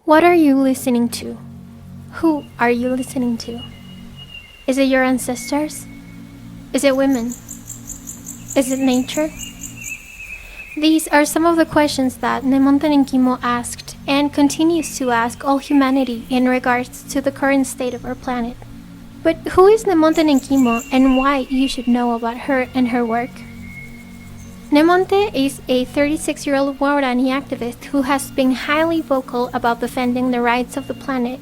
What are you listening to? Who are you listening to? Is it your ancestors? Is it women? Is it nature? These are some of the questions that Nemonte Nenquimo asked and continues to ask all humanity in regards to the current state of our planet. But who is Nemonte Nenquimo and why you should know about her and her work? Nemonte is a 36-year-old Guarani activist who has been highly vocal about defending the rights of the planet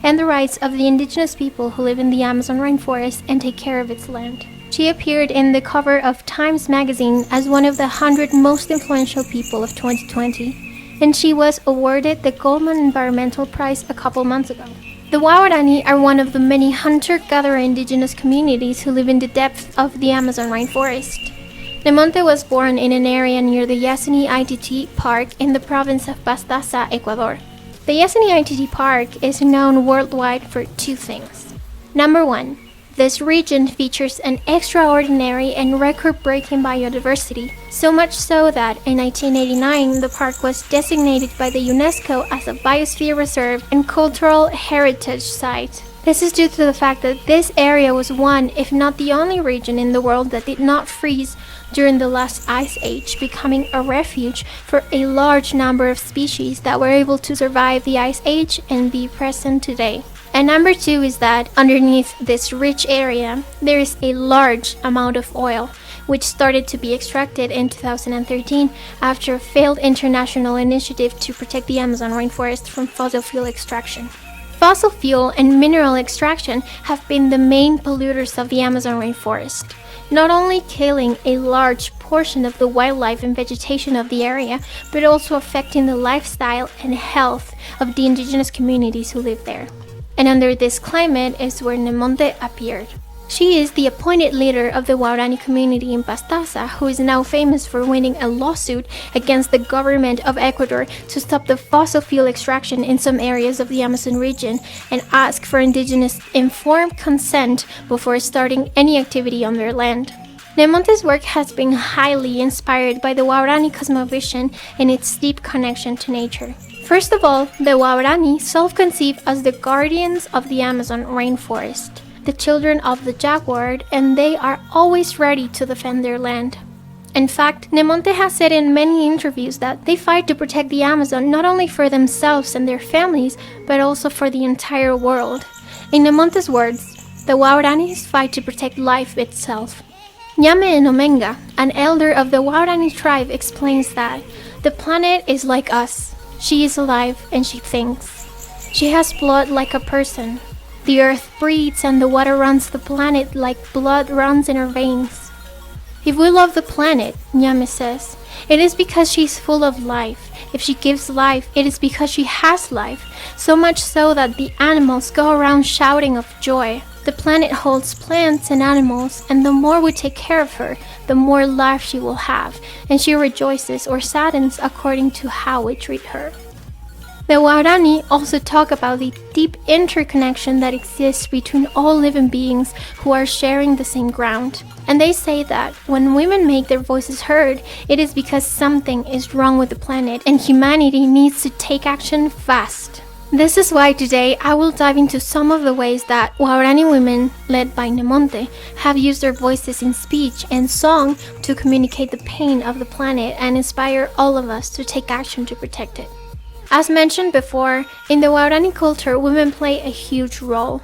and the rights of the indigenous people who live in the Amazon rainforest and take care of its land. She appeared in the cover of Times magazine as one of the 100 most influential people of 2020, and she was awarded the Goldman Environmental Prize a couple months ago. The Guarani are one of the many hunter-gatherer indigenous communities who live in the depths of the Amazon rainforest. Nemonte was born in an area near the Yasuni ITT Park in the province of Pastaza, Ecuador. The Yasuni ITT Park is known worldwide for two things. Number one, this region features an extraordinary and record-breaking biodiversity, so much so that in 1989 the park was designated by the UNESCO as a biosphere reserve and cultural heritage site. This is due to the fact that this area was one, if not the only region in the world that did not freeze during the last ice age, becoming a refuge for a large number of species that were able to survive the ice age and be present today. And number two is that underneath this rich area, there is a large amount of oil, which started to be extracted in 2013 after a failed international initiative to protect the Amazon rainforest from fossil fuel extraction. Fossil fuel and mineral extraction have been the main polluters of the Amazon rainforest, not only killing a large portion of the wildlife and vegetation of the area, but also affecting the lifestyle and health of the indigenous communities who live there. And under this climate is where Nemonte appeared. She is the appointed leader of the Guarani community in Pastaza, who is now famous for winning a lawsuit against the government of Ecuador to stop the fossil fuel extraction in some areas of the Amazon region and ask for indigenous informed consent before starting any activity on their land. Nemonte's work has been highly inspired by the Guarani cosmovision and its deep connection to nature. First of all, the Guarani self-conceive as the guardians of the Amazon rainforest, the children of the jaguar, and they are always ready to defend their land. In fact, Nemonte has said in many interviews that they fight to protect the Amazon not only for themselves and their families, but also for the entire world. In Nemonte's words, the Guaranis fight to protect life itself. Nyame Enomenga, an elder of the Guarani tribe, explains that the planet is like us. She is alive and she thinks. She has blood like a person. The earth breathes and the water runs the planet like blood runs in her veins. If we love the planet, Nyame says, it is because she is full of life. If she gives life, it is because she has life, so much so that the animals go around shouting of joy. The planet holds plants and animals, and the more we take care of her, the more life she will have, and she rejoices or saddens according to how we treat her. The Guarani also talk about the deep interconnection that exists between all living beings who are sharing the same ground. And they say that when women make their voices heard, it is because something is wrong with the planet and humanity needs to take action fast. This is why today I will dive into some of the ways that Guarani women, led by Nemonte, have used their voices in speech and song to communicate the pain of the planet and inspire all of us to take action to protect it. As mentioned before, in the Guarani culture, women play a huge role.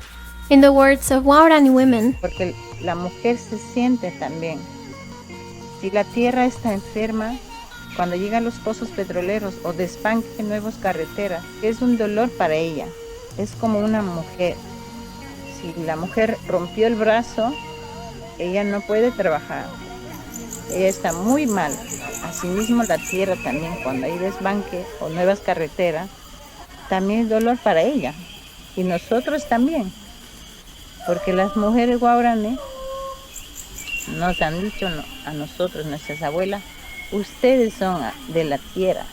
In the words of Guarani women, porque la mujer se siente también. Si la tierra está enferma, cuando llegan los pozos petroleros o despanquen nuevas carreteras, es un dolor para ella. Es como una mujer. Si la mujer rompió el brazo, ella no puede trabajar. Ella está muy mal. Asimismo la tierra también, cuando hay desbanque o nuevas carreteras, también es dolor para ella. Y nosotros también. Porque las mujeres guaraní nos han dicho a nosotros, nuestras abuelas, ustedes son de la tierra.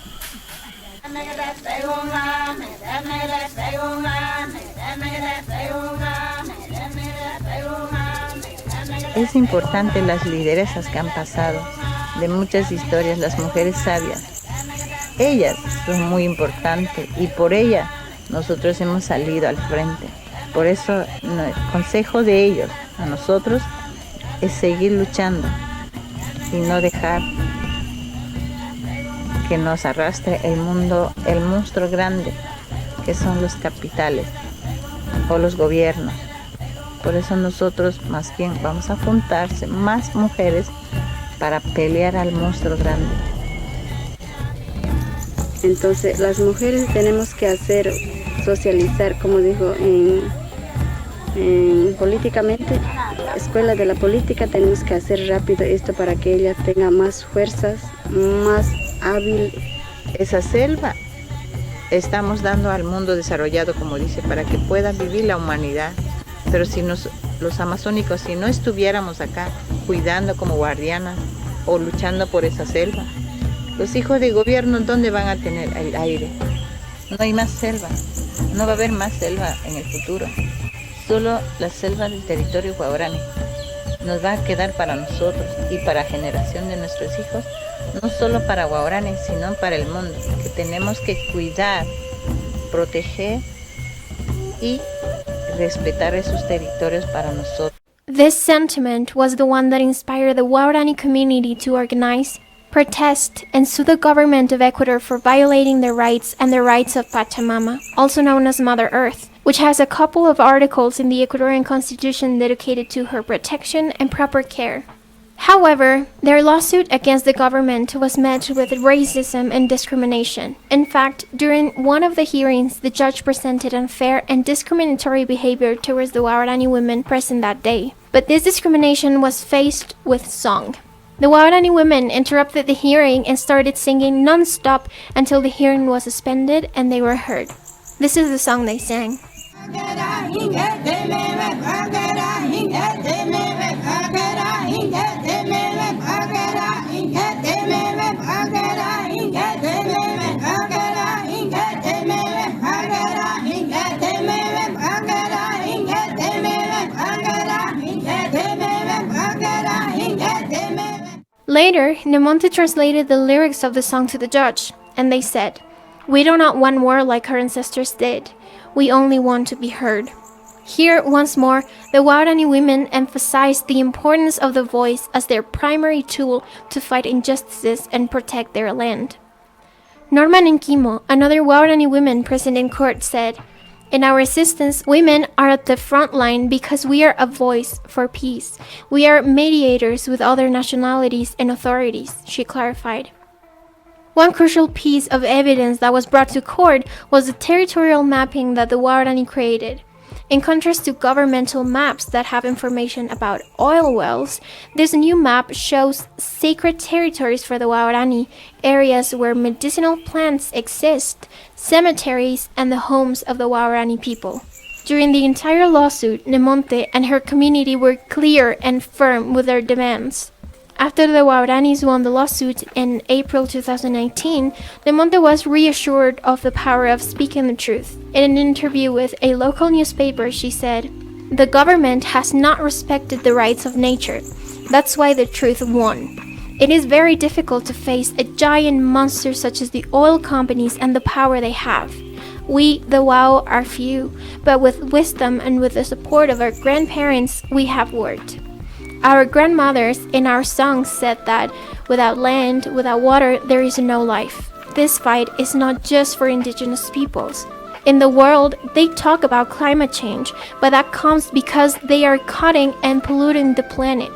Es importante las lideresas que han pasado, de muchas historias, las mujeres sabias. Ellas son muy importantes y por ellas nosotros hemos salido al frente. Por eso el consejo de ellos a nosotros es seguir luchando y no dejar que nos arrastre el mundo, el monstruo grande que son los capitales o los gobiernos. Por eso nosotros más bien vamos a juntarse más mujeres para pelear al monstruo grande. Entonces las mujeres tenemos que hacer socializar, como dijo, políticamente, escuela de la política, tenemos que hacer rápido esto para que ella tenga más fuerzas, más hábil. Esa selva estamos dando al mundo desarrollado, como dice, para que pueda vivir la humanidad. Pero si los amazónicos, si no estuviéramos acá cuidando como guardianas o luchando por esa selva, los hijos de gobierno, ¿dónde van a tener el aire? No hay más selva, no va a haber más selva en el futuro. Solo la selva del territorio guaraní nos va a quedar para nosotros y para la generación de nuestros hijos, no solo para guaraní, sino para el mundo, que tenemos que cuidar, proteger y respetar esos territorios para nosotros. This sentiment was the one that inspired the Guarani community to organize, protest, and sue the government of Ecuador for violating their rights and the rights of Pachamama, also known as Mother Earth, which has a couple of articles in the Ecuadorian Constitution dedicated to her protection and proper care. However, their lawsuit against the government was met with racism and discrimination. In fact, during one of the hearings, the judge presented unfair and discriminatory behavior towards the Guarani women present that day. But this discrimination was faced with song. The Guarani women interrupted the hearing and started singing non-stop until the hearing was suspended and they were heard. This is the song they sang. Later, Nemonte translated the lyrics of the song to the judge, and they said, "We do not want war like our ancestors did. We only want to be heard." Here, once more, the Guarani women emphasized the importance of the voice as their primary tool to fight injustices and protect their land. Norma Nenquimo, another Guarani woman present in court, said, "In our resistance, women are at the front line because we are a voice for peace. We are mediators with other nationalities and authorities," she clarified. One crucial piece of evidence that was brought to court was the territorial mapping that the Guarani created. In contrast to governmental maps that have information about oil wells, this new map shows sacred territories for the Guarani, areas where medicinal plants exist, cemeteries, and the homes of the Guarani people. During the entire lawsuit, Nemonte and her community were clear and firm with their demands. After the Guaranis won the lawsuit in April 2019, Nemonte was reassured of the power of speaking the truth. In an interview with a local newspaper, she said, "The government has not respected the rights of nature. That's why the truth won. It is very difficult to face a giant monster such as the oil companies and the power they have. We, the WOW, are few, but with wisdom and with the support of our grandparents, we have worked. Our grandmothers in our songs said that without land, without water, there is no life. This fight is not just for indigenous peoples. In the world, they talk about climate change, but that comes because they are cutting and polluting the planet.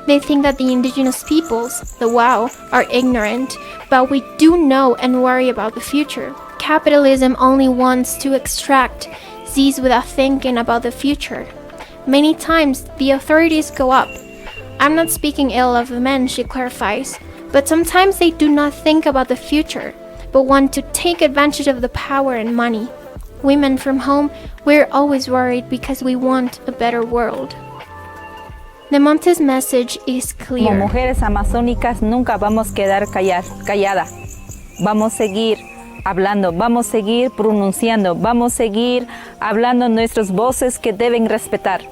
They think that the indigenous peoples, the WOW, are ignorant, but we do know and worry about the future. Capitalism only wants to extract, seize without thinking about the future. Many times, the authorities go up. I'm not speaking ill of the men," she clarifies, "but sometimes they do not think about the future, but want to take advantage of the power and money. Women from home, we're always worried because we want a better world." Nemonte's message is clear. Como mujeres amazónicas nunca vamos a quedar calladas. Vamos a seguir hablando, vamos a seguir pronunciando, vamos a seguir hablando nuestras voces que deben respetar.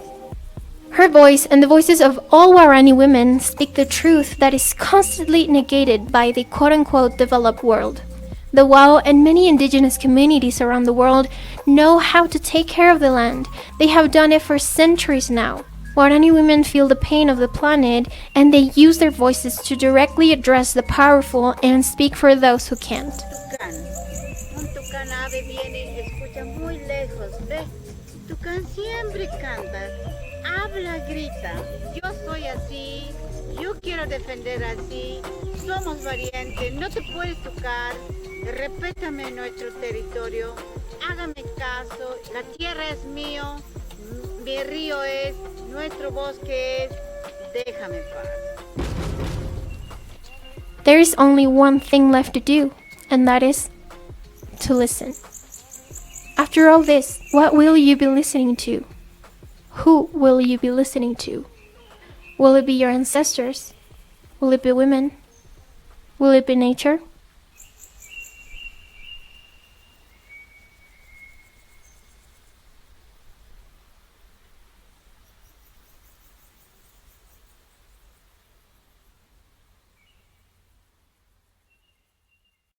Her voice and the voices of all Guarani women speak the truth that is constantly negated by the quote-unquote developed world. The Wao and many indigenous communities around the world know how to take care of the land. They have done it for centuries now. Guarani women feel the pain of the planet, and they use their voices to directly address the powerful and speak for those who can't. Un tucán ave viene, escucha muy lejos, ve. Tucán siempre canta, habla, grita. Yo soy así, yo quiero defender así. Somos valientes, no te puedes tocar. Respétame nuestro territorio. Hágame caso, la tierra es mío, mi río es, nuestro bosque es. Déjame paz. There is only one thing left to do, and that is to listen. After all this, what will you be listening to? Who will you be listening to? Will it be your ancestors? Will it be women? Will it be nature?